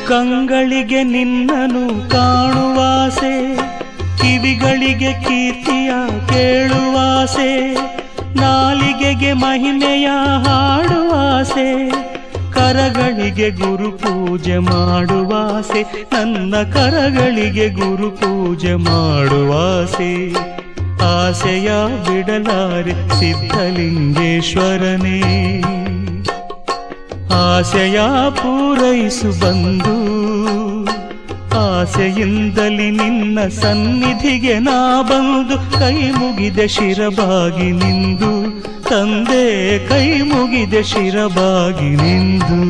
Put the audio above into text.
ಕಂಗಳಿಗೆ ನಿನ್ನನು ಕಾಣುವಾಸೆ, ಕಿವಿಗಳಿಗೆ ಕೀರ್ತಿಯ ಕೇಳುವಾಸೆ, ನಾಲಿಗೆಗೆ ಮಹಿಮೆಯ ಹಾಡುವಾಸೆ, ಕರಗಳಿಗೆ ಗುರು ಪೂಜೆ ಮಾಡುವಾಸೆ, ನನ್ನ ಕರಗಳಿಗೆ ಗುರು ಪೂಜೆ ಮಾಡುವಾಸೆ. ಆಸೆಯ ಬಿಡಲಾರೆ ಸಿದ್ಧಲಿಂಗೇಶ್ವರನೇ, ಆಸೆಯ ಪೂರೈಸು ಬಂದು, ಆಸೆಯಿಂದಲಿ ನಿನ್ನ ಸನ್ನಿಧಿಗೆ ನಾ ಬಂದು, ಕೈ ಮುಗಿದೆ ಶಿರಬಾಗಿ ನಿಂದು ತಂದೆ, ಕೈ ಮುಗಿದೆ ಶಿರಬಾಗಿ ನಿಂದು.